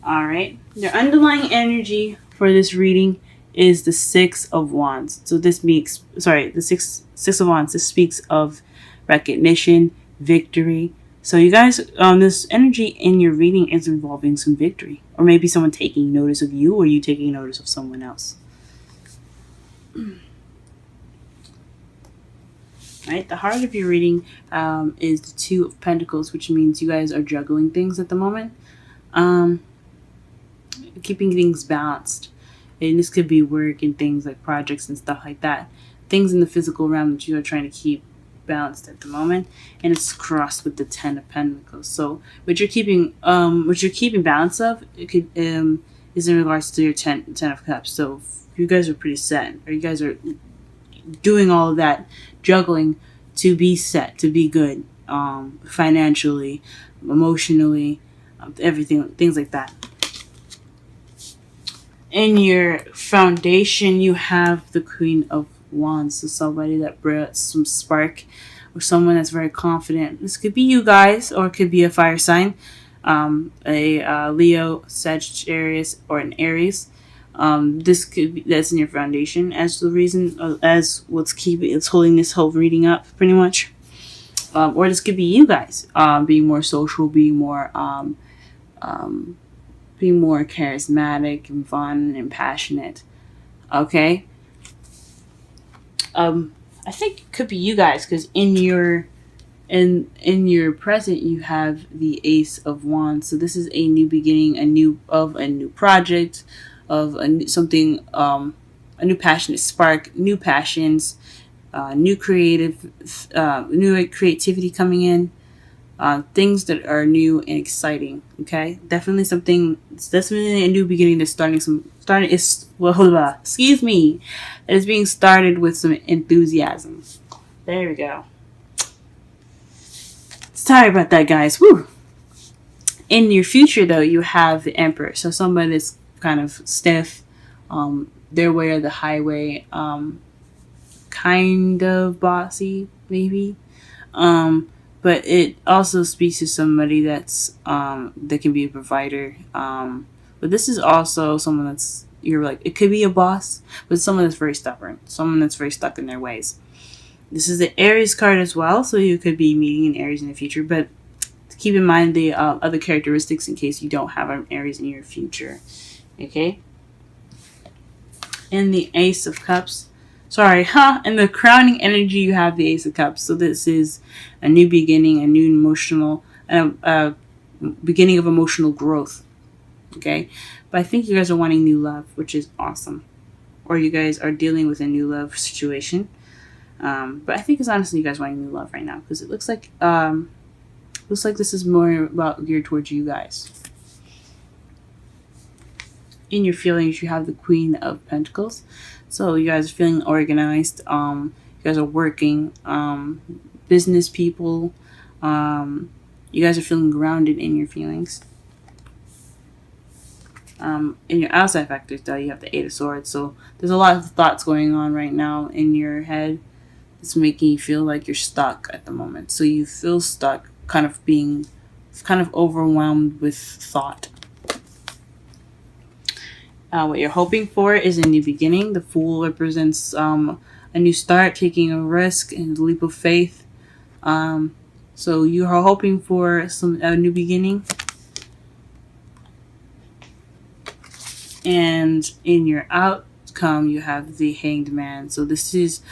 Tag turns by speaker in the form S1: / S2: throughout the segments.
S1: All right. Your underlying energy for this reading is the Six of Wands. So this makes, sorry, the Six of Wands. This speaks of recognition, victory. So you guys, this energy in your reading is involving some victory, or maybe someone taking notice of you, or you taking notice of someone else. Right, the heart of your reading is the Two of Pentacles, which means you guys are juggling things at the moment, keeping things balanced. And this could be work and things like projects and stuff like that. Things in the physical realm that you are trying to keep balanced at the moment, and it's crossed with the Ten of Pentacles. So what you're keeping balance of, it could is in regards to your ten of Cups. So you guys are pretty set, or you guys are doing all of that juggling to be set, to be good, financially, emotionally, everything, things like that. In your foundation, you have the Queen of Wands, so somebody that brought some spark, or someone that's very confident. This could be you guys, or it could be a fire sign, a Leo, Sagittarius, or an Aries. This could be, that's in your foundation as the reason, as it's holding this whole reading up, pretty much. Or this could be you guys, being more social, being more charismatic and fun and passionate. Okay. I think it could be you guys, because in your present you have the Ace of Wands. So this is a new beginning, a new project, of a new passionate spark, new passions, new creativity coming in, things that are new and exciting. Okay, definitely something. It's definitely a new beginning that's it is being started with some enthusiasm. There we go. Sorry about that, guys. Woo. In your future, though, you have the Emperor. So somebody that's kind of stiff, their way or the highway, kind of bossy, maybe. But it also speaks to somebody that's that can be a provider. But this is also someone that's, it could be a boss, but someone that's very stubborn, someone that's very stuck in their ways. This is the Aries card as well, so you could be meeting an Aries in the future. But keep in mind the other characteristics in case you don't have an Aries in your future. Okay. In the Ace of Cups. In the crowning energy, you have the Ace of Cups. So this is a new beginning, a new emotional, beginning of emotional growth. Okay, but I think you guys are wanting new love, which is awesome, or you guys are dealing with a new love situation. But I think it's honestly you guys wanting new love right now, because it looks like this is more about geared towards you guys. In your feelings, you have the Queen of Pentacles. So you guys are feeling organized. You guys are working. Business people. You guys are feeling grounded in your feelings. In your outside factors, though, you have the Eight of Swords. So there's a lot of thoughts going on right now in your head. It's making you feel like you're stuck at the moment. So you feel stuck, kind of overwhelmed with thought. What you're hoping for is a new beginning. The Fool represents a new start, taking a risk and a leap of faith. So you are hoping for a new beginning. And in your outcome, you have the Hanged Man. So this is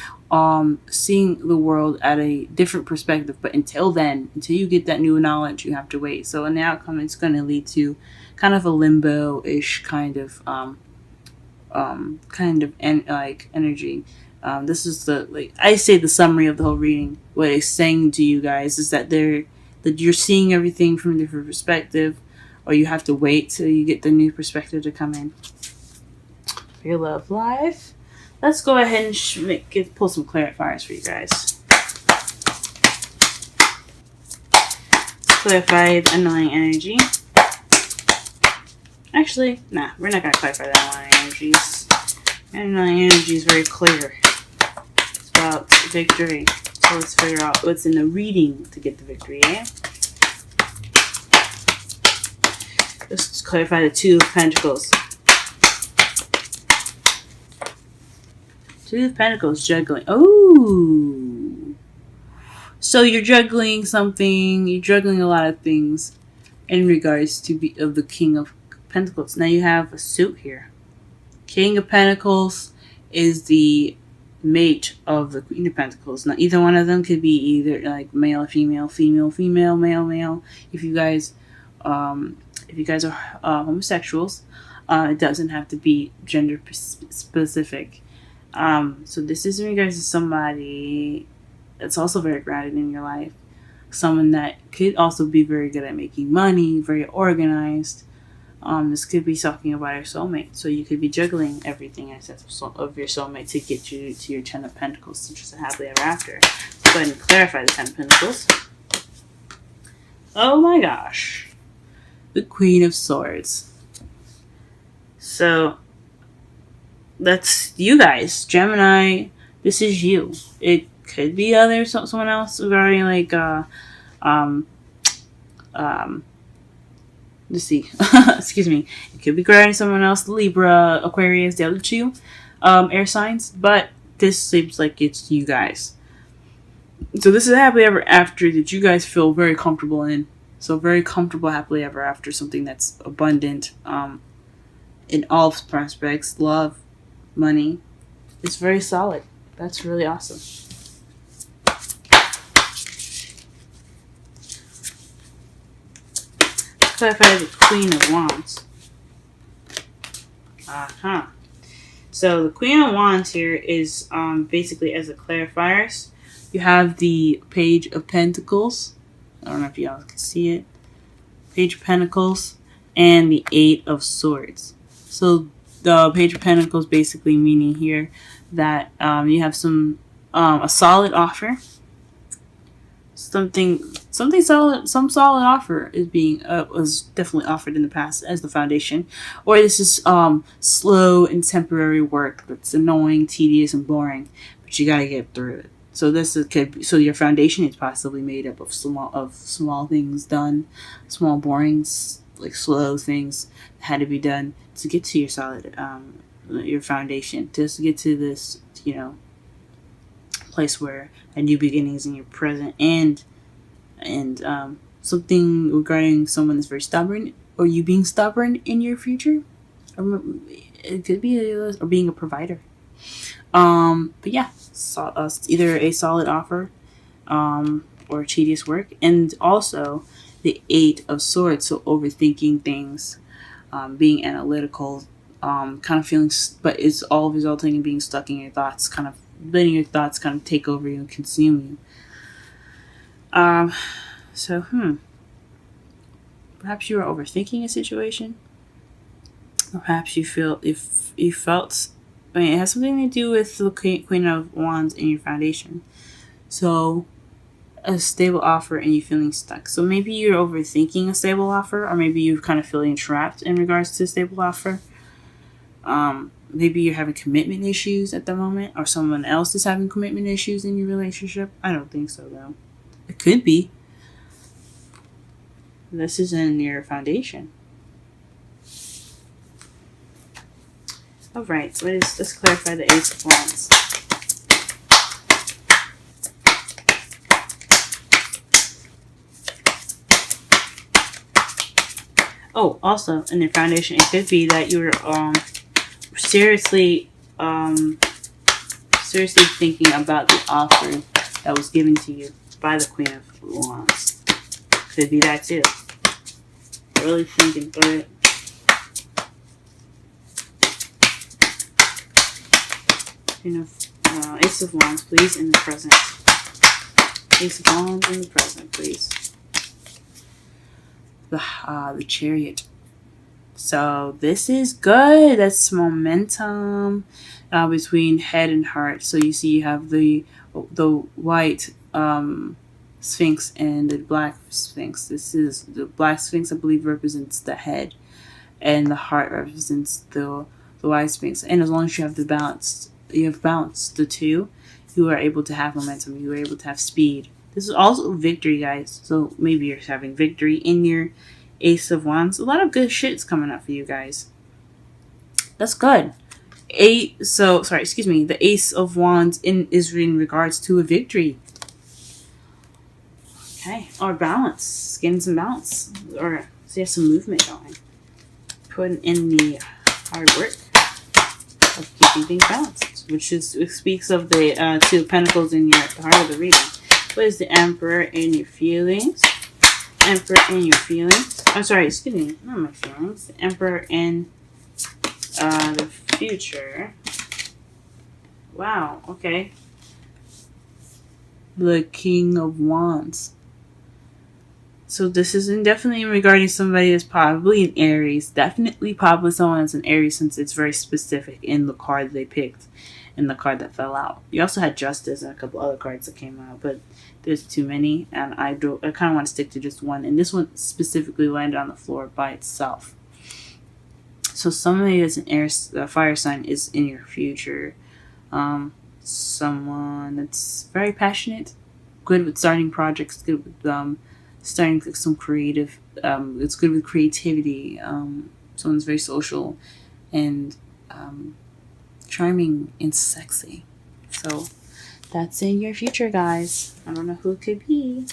S1: seeing the world at a different perspective. But until you get that new knowledge, you have to wait. So in the outcome, it's going to lead to kind of a limbo-ish kind of energy. This is I say the summary of the whole reading. What it's saying to you guys is that you're seeing everything from a different perspective, or you have to wait till you get the new perspective to come in. For your love life, let's go ahead and pull some clarifiers for you guys. Clarify the underlying energy. Actually, nah, we're not going to clarify the underlying energies. The underlying energy is very clear. It's about victory. So let's figure out what's in the reading to get the victory, eh? Let's clarify the Two of Pentacles. Two of Pentacles, juggling. Oh! So you're juggling something, you're juggling a lot of things in regards to of the King of Pentacles. Now you have a suit here. King of Pentacles is the mate of the Queen of Pentacles. Now either one of them could be either like male, female, female, female, male, male. If you guys are homosexuals, it doesn't have to be gender specific. So this is in regards to somebody that's also very grounded in your life. Someone that could also be very good at making money, very organized. This could be talking about your soulmate. So you could be juggling everything I said of your soulmate to get you to your Ten of Pentacles, which is a happily ever after. Let's go ahead and clarify the Ten of Pentacles. Oh my gosh. The Queen of Swords. So that's you guys. Gemini, this is you. It could be someone else regarding like let's see. Excuse me. It could be regarding someone else, Libra, Aquarius, the other two air signs, but this seems like it's you guys. So this is a happily ever after that you guys feel very comfortable in. So very comfortable happily ever after, something that's abundant in all prospects, love, money. It's very solid. That's really awesome. Let's clarify the Queen of Wands. So the Queen of Wands here is basically, as a clarifier, you have the Page of Pentacles. I don't know if y'all can see it. Page of Pentacles and the Eight of Swords. So the Page of Pentacles basically meaning here that you have some a solid offer, something solid, some solid offer is being was definitely offered in the past as the foundation, or this is slow and temporary work that's annoying, tedious, and boring, but you gotta get through it. So so your foundation is possibly made up of small things done, small boring, like slow things that had to be done to get to your solid your foundation, just to get to this place where a new beginning is in your present, and something regarding someone that's very stubborn, or you being stubborn in your future, or it could be or being a provider. But yeah, either a solid offer or tedious work, and also the Eight of Swords, so overthinking things, being analytical, kind of feeling, but it's all resulting in being stuck in your thoughts, kind of letting your thoughts kind of take over you and consume you. So perhaps you are overthinking a situation, or perhaps you felt. I mean, it has something to do with the Queen of Wands in your foundation. So a stable offer and you feeling stuck. So maybe you're overthinking a stable offer, or maybe you're kind of feeling trapped in regards to a stable offer. Maybe you're having commitment issues at the moment, or someone else is having commitment issues in your relationship. I don't think so, though. It could be. This is in your foundation. Alright, so let's clarify the Ace of Wands. Oh, also, in your foundation, it could be that you're seriously thinking about the offer that was given to you by the Queen of Wands. Could be that too. Really thinking through it. Ace of Wands, please, in the present. Ace of Wands in the present, please. The Chariot. So this is good. That's momentum between head and heart. So you see, you have the white Sphinx and the black Sphinx. This is the black Sphinx, I believe, represents the head, and the heart represents the white Sphinx. And as long as you have balanced the two, you are able to have momentum. You are able to have speed. This is also victory, guys. So maybe you're having victory in Ace of Wands. A lot of good shit's coming up for you guys. That's good. The Ace of Wands is in regards to a victory. Okay, or balance. Getting some balance. Or so you have some movement going. Putting in the hard work of keeping things balanced. Which speaks of the Two of Pentacles in the heart of the reading. What is the Emperor in your feelings? Emperor in your feelings. I'm sorry, excuse me. Not my feelings. The Emperor in the future. Wow, okay. The King of Wands. So this is definitely regarding somebody that's probably an Aries. Definitely probably someone that's an Aries, since it's very specific in the card they picked and the card that fell out. You also had Justice and a couple other cards that came out, but there's too many, and I kind of want to stick to just one. And this one specifically landed on the floor by itself. So somebody that's an air fire sign is in your future. Someone that's very passionate, good with starting projects, good with starting some creative. It's good with creativity. Someone's very social and charming and sexy. So that's in your future, guys. I don't know who it could be.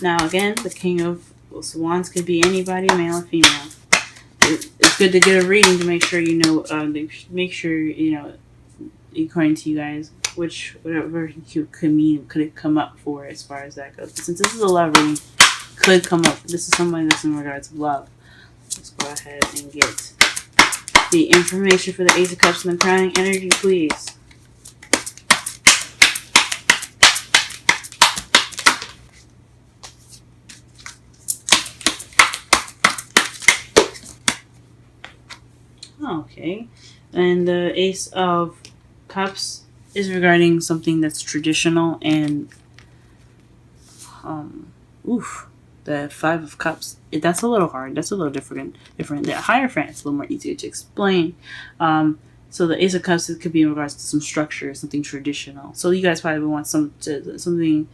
S1: Now again, the King of Wands could be anybody, male or female. It's good to get a reading to make sure you know. According to you guys, whatever you could it come up for as far as that goes. But since this is a love reading, could come up. This is somebody that's in regards to love. Let's go ahead and get the information for the Ace of Cups and the crowning energy, please. Okay, and the Ace of Cups is regarding something that's traditional, and the Five of Cups. That's a little hard. That's a little different. The Hierophant is a little more easier to explain. So the Ace of Cups, it could be in regards to some structure, something traditional. So you guys probably want something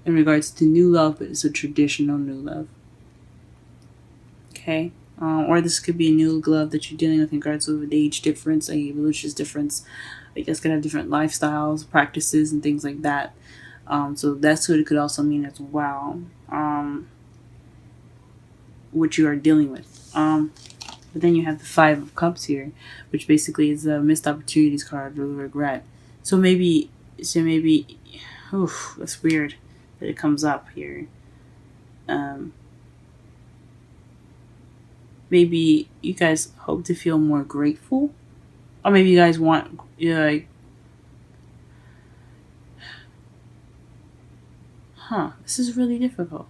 S1: in regards to new love, but it's a traditional new love. Okay. Or this could be a new love that you're dealing with in regards to an age difference, a religious difference. I guess could have different lifestyles, practices, and things like that. So that's what it could also mean as well. What you are dealing with. But then you have the Five of Cups here, which basically is a missed opportunities card or regret. So maybe, that's weird that it comes up here. Maybe you guys hope to feel more grateful, or maybe you guys want, this is really difficult.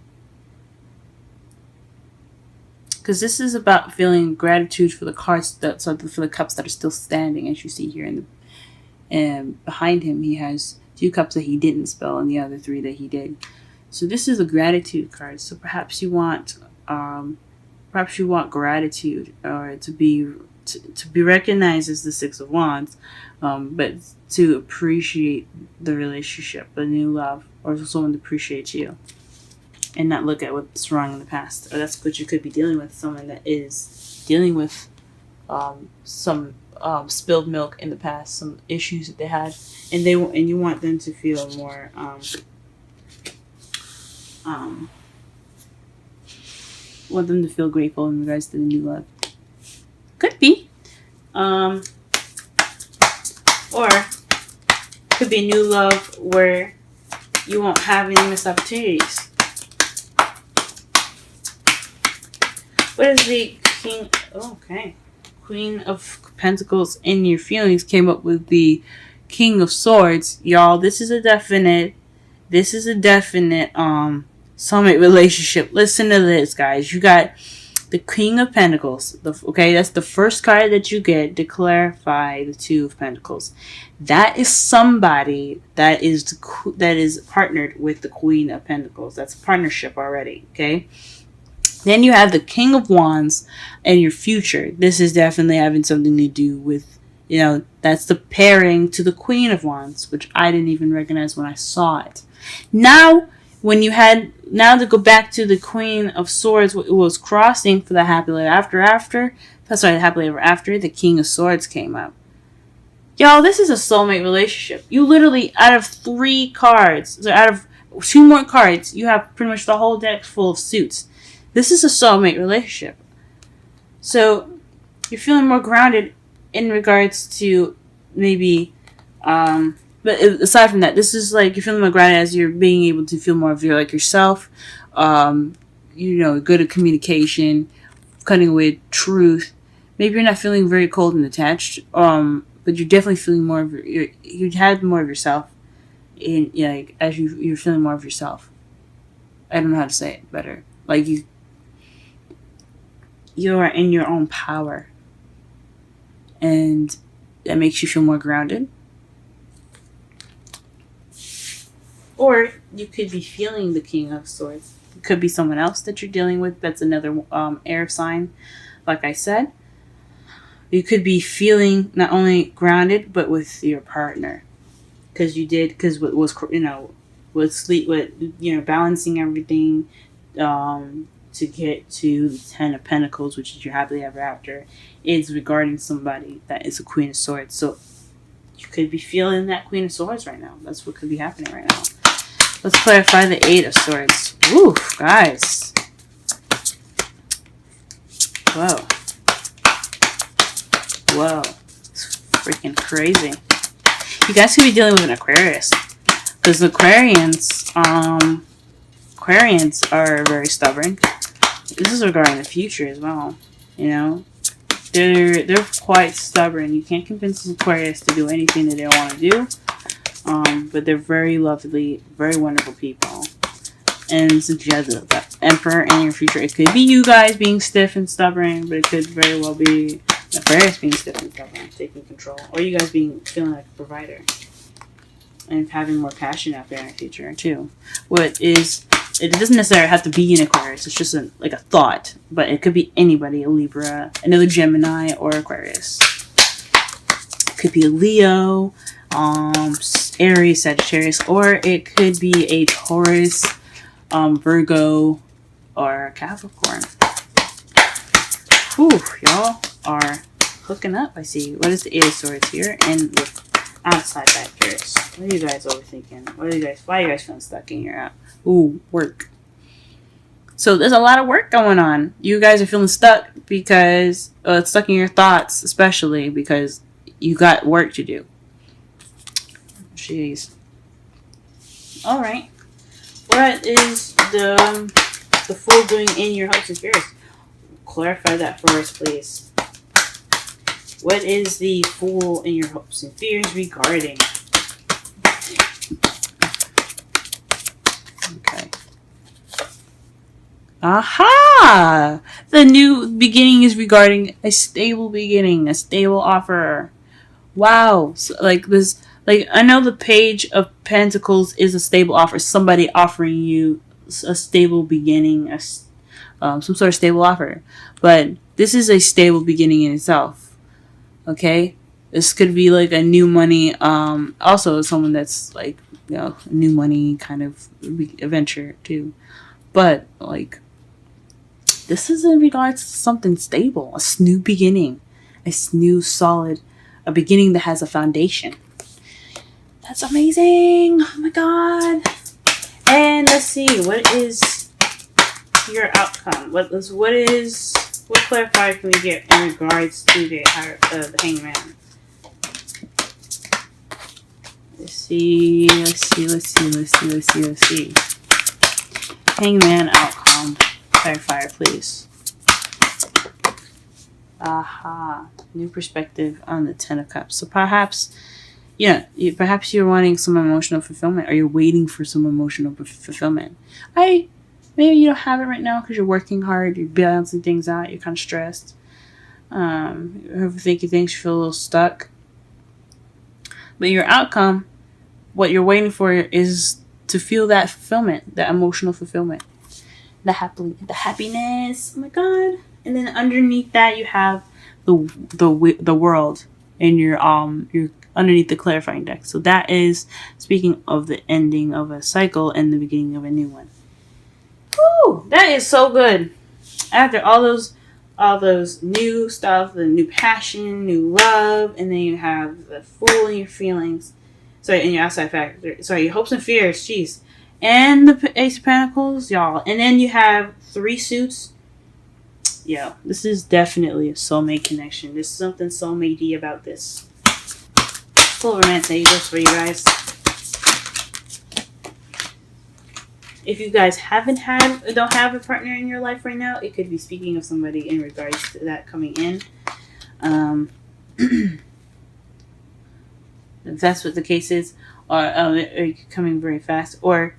S1: Because this is about feeling gratitude for the cards for the cups that are still standing, as you see here and behind him he has 2 cups that he didn't spell and the other 3 that he did. So this is a gratitude card. So perhaps you want gratitude, or to be recognized as the Six of Wands, but to appreciate the relationship, the new love, or someone to appreciate you, and not look at what's wrong in the past. Or that's what you could be dealing with, someone that is dealing with some spilled milk in the past, some issues that they had, and you want them to feel more want them to feel grateful in regards to the new love. Could be. Or could be new love where you won't have any missed opportunities. What is the King? Okay. Queen of Pentacles in your feelings came up with the King of Swords. Y'all, this is a definite soulmate relationship. Listen to this, guys. You got the King of Pentacles. That's the first card that you get to clarify the Two of Pentacles. That is somebody that is partnered with the Queen of Pentacles. That's a partnership already. Okay. Then you have the King of Wands and your future. This is definitely having something to do with, that's the pairing to the Queen of Wands, which I didn't even recognize when I saw it. Now, when you had now to go back to the Queen of Swords, it was crossing for the happily ever after, the King of Swords came up. Y'all, this is a soulmate relationship. You literally, out of 3 cards, so out of 2 more cards, you have pretty much the whole deck full of suits. This is a soulmate relationship. So, you're feeling more grounded in regards to maybe, but aside from that, this is like you're feeling more grounded as you're being able to feel more of your, like, yourself, good at communication, cutting away truth. Maybe you're not feeling very cold and attached, but you're definitely feeling more of you had more of yourself in, like, as you're feeling more of yourself. I don't know how to say it better. Like, you are in your own power, and that makes you feel more grounded. Or you could be feeling the King of Swords. It could be someone else that you're dealing with. That's another air sign, like I said. You could be feeling not only grounded, but with your partner. Because what was, balancing everything to get to the 10 of Pentacles, which is your happily ever after, is regarding somebody that is a Queen of Swords. So you could be feeling that Queen of Swords right now. That's what could be happening right now. Let's clarify the 8 of Swords. Woo, guys. Whoa. It's freaking crazy. You guys could be dealing with an Aquarius. Because Aquarians are very stubborn. This is regarding the future as well. They're quite stubborn. You can't convince an Aquarius to do anything that they want to do. But they're very lovely, very wonderful people. And since you have the Emperor in your future, it could be you guys being stiff and stubborn, but it could very well be Aquarius being stiff and stubborn, taking control, or you guys feeling like a provider and having more passion out there in the future too. It doesn't necessarily have to be an Aquarius. It's just a thought, but it could be anybody: a Libra, another Gemini, or Aquarius. It could be a Leo, Aries, Sagittarius, or it could be a Taurus, Virgo, or Capricorn. Whew, y'all are hooking up, I see. What is the 8 of Swords here? And with outside factors. What are you guys overthinking? Why are you guys feeling stuck in your work? So there's a lot of work going on. You guys are feeling stuck because it's stuck in your thoughts, especially because you got work to do. Jeez. All right. What is the Fool doing in your hopes and fears? Clarify that for us, please. What is the Fool in your hopes and fears regarding? Okay. Aha! The new beginning is regarding a stable beginning, a stable offer. Wow. So, I know the Page of Pentacles is a stable offer. Somebody offering you a stable beginning, some sort of stable offer. But this is a stable beginning in itself. Okay? This could be like a new money, also someone that's new money kind of adventure too. But this is in regards to something stable, a new beginning, a new solid, a beginning that has a foundation. That's amazing. Oh my God. And let's see, what is your outcome? What clarifier can we get in regards to the Hangman? Let's see. Hangman outcome. Clarifier, please. Aha. New perspective on the 10 of Cups. So perhaps you're wanting some emotional fulfillment, or you're waiting for some emotional fulfillment. Maybe you don't have it right now because you're working hard, you're balancing things out, you're kind of stressed. You're overthinking things, you feel a little stuck. But your outcome, what you're waiting for, is to feel that fulfillment, that emotional fulfillment, the happiness. Oh my God! And then underneath that, you have the world, and you're underneath the clarifying deck. So that is speaking of the ending of a cycle and the beginning of a new one. Woo! That is so good. After all those new stuff, the new passion, new love, and then you have the fool in your feelings. Sorry, in your outside factor. Sorry, your hopes and fears. Jeez. And the Ace of Pentacles, y'all. And then you have 3 suits. Yo, this is definitely a soulmate connection. There's something soulmate-y about this. Full romance angels for you guys. If you guys don't have a partner in your life right now, it could be speaking of somebody in regards to that coming in. If that's what the case is, or coming very fast, or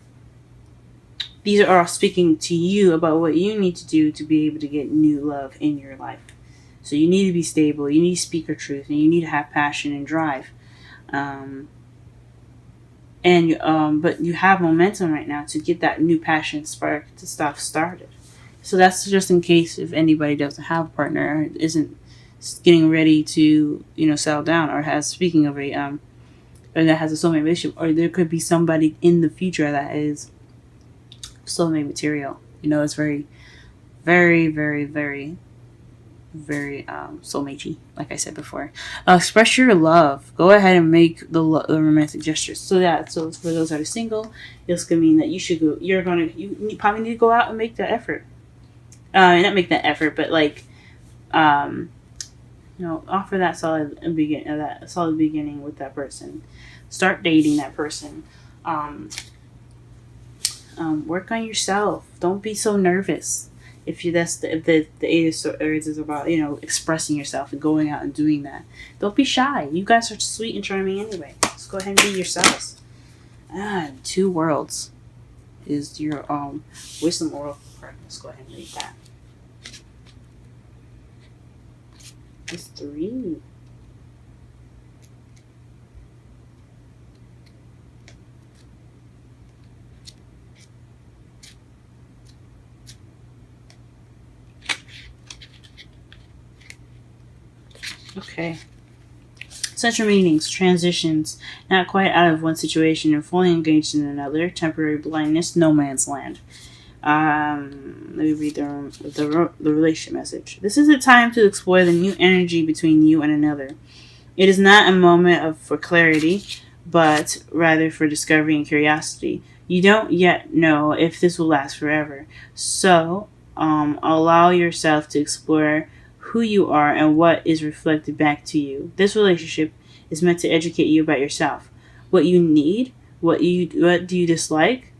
S1: these are all speaking to you about what you need to do to be able to get new love in your life. So you need to be stable, you need to speak your truth, and you need to have passion and drive. But you have momentum right now to get that new passion spark to stuff started. So that's just in case if anybody doesn't have a partner, or isn't getting ready to settle down, or has speaking of or that has a soulmate relationship, or there could be somebody in the future that is soulmate material. It's very, very, very, very, very soulmate-y, like I said before. Express your love. Go ahead and make the romantic gestures. So for those that are single, this could mean that you probably need to go out and make that effort. Not make that effort, but offer that solid beginning with that person. Start dating that person. Work on yourself. Don't be so nervous. If the Eight of Swords is about expressing yourself and going out and doing that, don't be shy. You guys are sweet and charming anyway. Just go ahead and be yourselves. 2 Worlds is your wisdom oracle card. Let's go ahead and read that. It's 3. Okay. Central meanings, transitions, not quite out of one situation and fully engaged in another, temporary blindness, no man's land. Let me read the relationship message. This is a time to explore the new energy between you and another. It is not a moment for clarity, but rather for discovery and curiosity. You don't yet know if this will last forever. So, allow yourself to explore who you are and what is reflected back to you. This relationship is meant to educate you about yourself, what you need, what do you dislike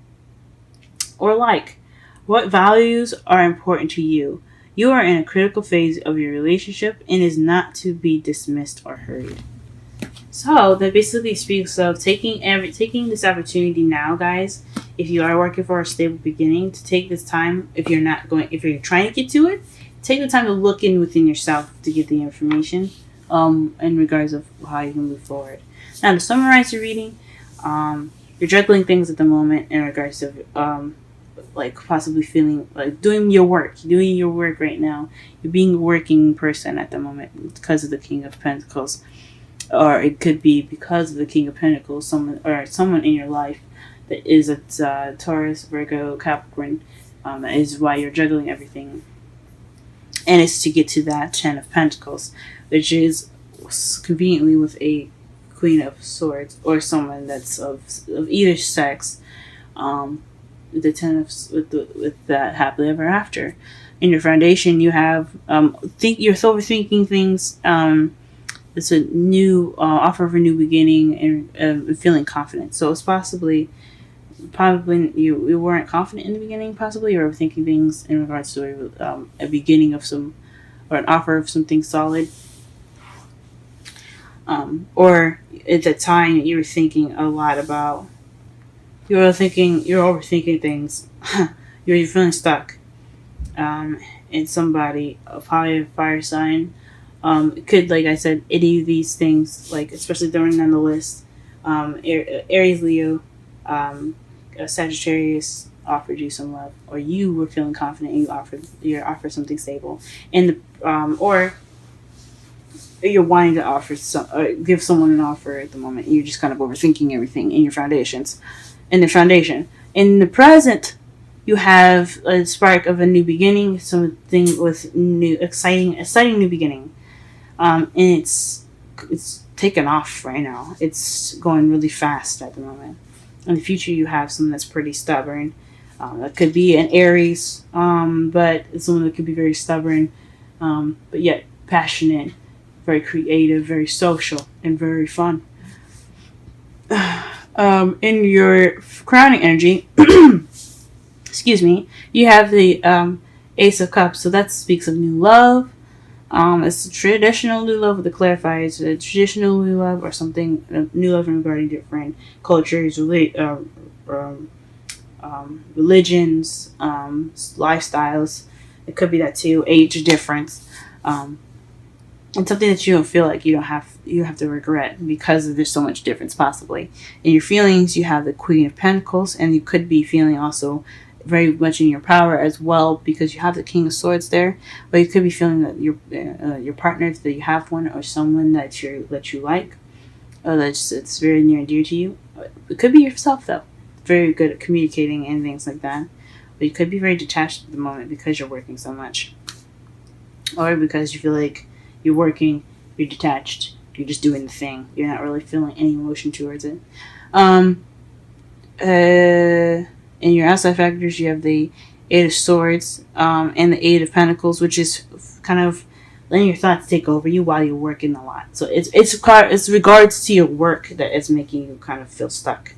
S1: or like, what values are important to you. You are in a critical phase of your relationship and is not to be dismissed or hurried. So that basically speaks of taking this opportunity now, guys. If you are working for a stable beginning, to take this time. If you're trying to get to it, take the time to look within yourself to get the information in regards of how you can move forward. Now, to summarize your reading, you're juggling things at the moment in regards to possibly feeling like doing your work right now. You're being a working person at the moment because of the King of Pentacles, or it could be because of the King of Pentacles, someone in your life that is a Taurus, Virgo, Capricorn. That is why you're juggling everything. And it's to get to that 10 of Pentacles, which is conveniently with a Queen of Swords, or someone that's of either sex. The 10 with that happily ever after. In your foundation, you have you're overthinking things. It's a new offer of a new beginning and feeling confident. So it's probably you weren't confident in the beginning, possibly, or overthinking things in regards to a beginning of some, or an offer of something solid. Or at the time you were thinking a lot about, you're overthinking things. You're feeling stuck. And somebody, probably a fire sign, could, like I said, any of these things, like especially throwing on the list, Aries, Leo, Sagittarius offered you some love, or you were feeling confident and you offered something stable, and or you're wanting to give someone an offer at the moment, and you're just kind of overthinking everything in your foundation. In the present, You have a spark of a new beginning, something with new, exciting new beginning. And it's taken off right now. It's going really fast at the moment. In the future, you have someone that's pretty stubborn. That could be an Aries, but it's someone that could be very stubborn, but yet passionate, very creative, very social, and very fun. In your crowning energy, excuse me, you have the Ace of Cups. So that speaks of new love. It's a traditional new love with the clarifier. It's a traditional new love or something, new love regarding different cultures, religions, lifestyles. It could be that too, age difference. And something that you don't feel like you have to regret because there's so much difference possibly. In your feelings, you have the Queen of Pentacles, and you could be feeling also very much in your power as well because you have the King of Swords there. But you could be feeling that your partner, that you have one, or someone that you like, it's very near and dear to you. It could be yourself though. Very good at communicating and things like that. But you could be very detached at the moment because you're working so much, or because you feel like you're working, you're detached, you're just doing the thing. You're not really feeling any emotion towards it. In your outside factors, you have the Eight of Swords and the Eight of Pentacles, which is kind of letting your thoughts take over you while you're working a lot. So it's regards to your work that is making you kind of feel stuck.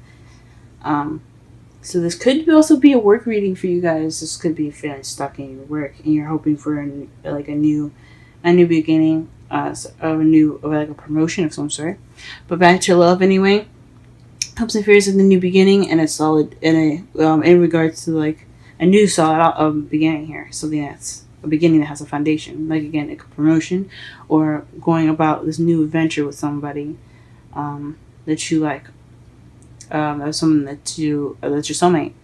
S1: So this could also be a work reading for you guys. This could be feeling stuck in your work, and you're hoping for a new beginning, like a promotion of some sort. But back to love anyway. Hopes and fears of the new beginning, and a solid in regards to like a new solid beginning here. Something that's a beginning that has a foundation, like again, like a promotion or going about this new adventure with somebody that you like, or someone that's your soulmate.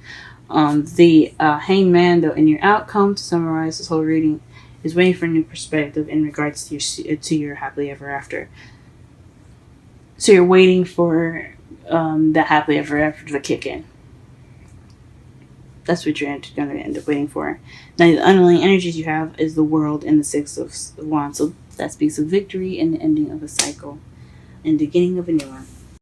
S1: The Hangman, though, in your outcome, to summarize this whole reading, is waiting for a new perspective in regards to your happily ever after. So you're waiting for that happily ever after to kick in. That's what you're going to end up waiting for. Now, the underlying energies you have is the World and the Six of Wands. So that speaks of victory and the ending of a cycle and the beginning of a new one.